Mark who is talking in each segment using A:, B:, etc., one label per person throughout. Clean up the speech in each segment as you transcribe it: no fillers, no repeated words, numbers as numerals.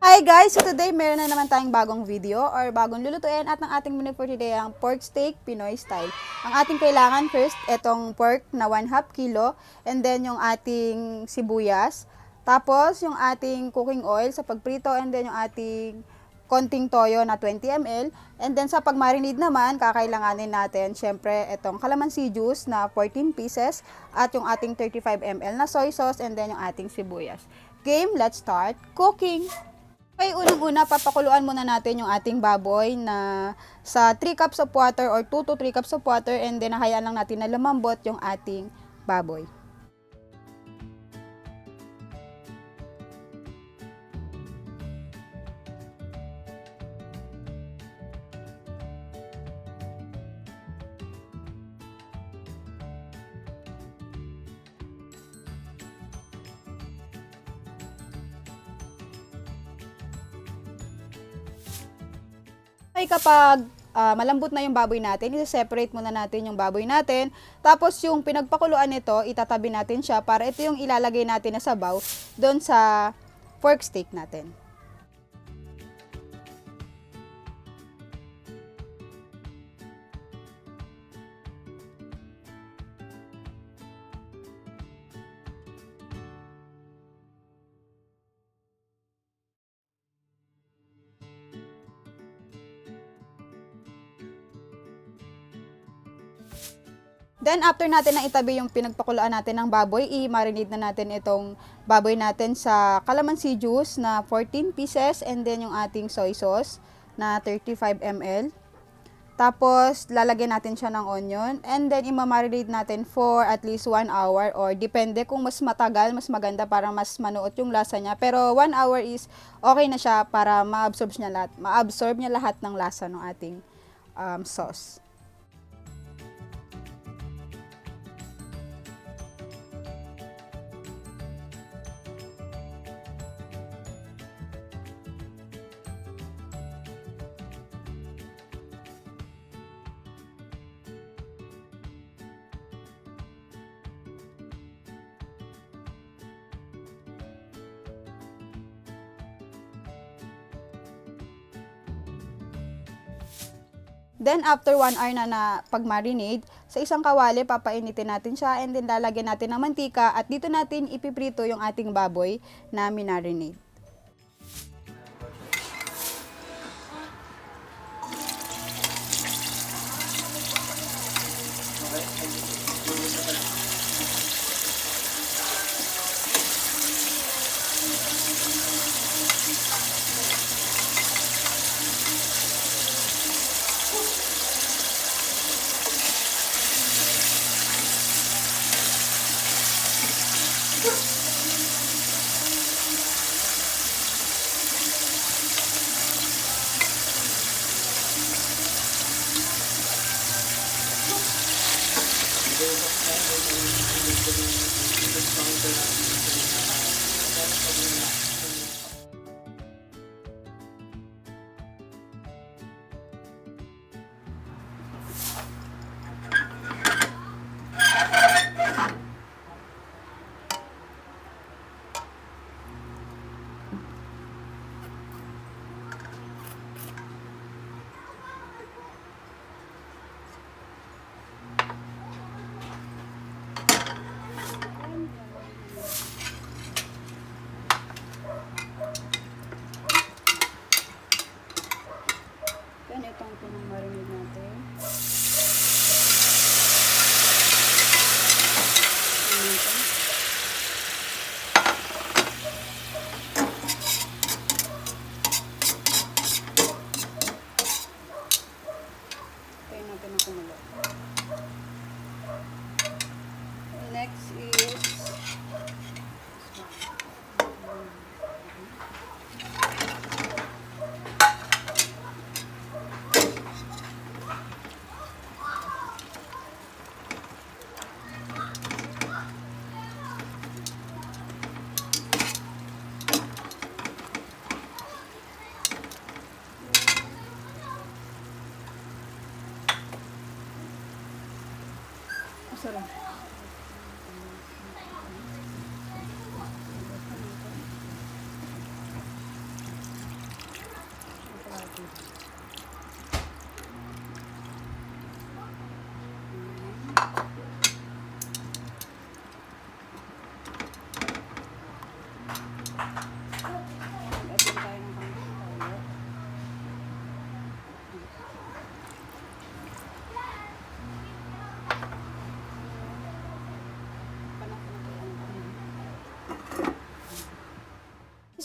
A: Hi guys! So today meron na naman tayong bagong video or bagong lulutuin at ang ating menu for today ang pork steak Pinoy style. Ang ating kailangan first, itong pork na 1/2 kilo and then yung ating sibuyas. Tapos yung ating cooking oil sa pagprito and then yung ating konting toyo na 20 ml. And then sa pagmarinade naman, kakailanganin natin syempre itong calamansi juice na 14 pieces at yung ating 35 ml na soy sauce and then yung ating sibuyas. Game, let's start cooking! Okay, unang-una, papakuluan muna natin yung ating baboy na sa 3 cups of water or 2 to 3 cups of water and then hayaan lang natin na lumambot yung ating baboy. Okay, kapag malambot na yung baboy natin, i-separate muna natin yung baboy natin. Tapos yung pinagpakuluan nito, itatabi natin siya para ito yung ilalagay natin na sabaw doon sa pork steak natin. Then, after natin na itabi yung pinagpakuluan natin ng baboy, i-marinate na natin itong baboy natin sa calamansi juice na 14 pieces and then yung ating soy sauce na 35 ml. Tapos, lalagyan natin siya ng onion and then i-marinate natin for at least 1 hour or depende kung mas matagal, mas maganda para mas manuot yung lasa niya. Pero 1 hour is okay na siya para ma-absorb niya lahat ng lasa ng ating sauce. Then, after 1 hour na pag-marinade, sa isang kawali, papainitin natin siya and then lalagyan natin ng mantika at dito natin ipiprito yung ating baboy na minarinade.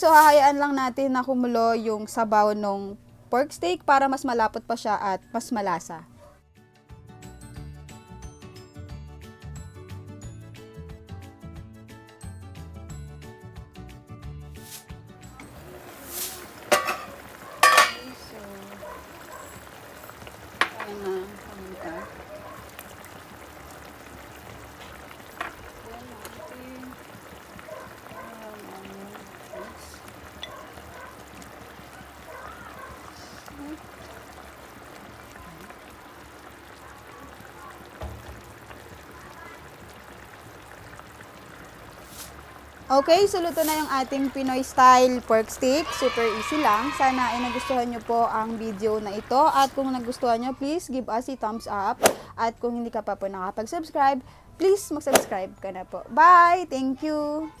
A: So, hahayaan lang natin na kumulo yung sabaw ng pork steak para mas malapot pa siya at mas malasa. Okay, so luto na yung ating Pinoy style pork steak. Super easy lang. Sana ay nagustuhan nyo po ang video na ito. At kung nagustuhan nyo, please give us a thumbs up. At kung hindi ka pa po nakapag-subscribe, please mag-subscribe ka na po. Bye! Thank you!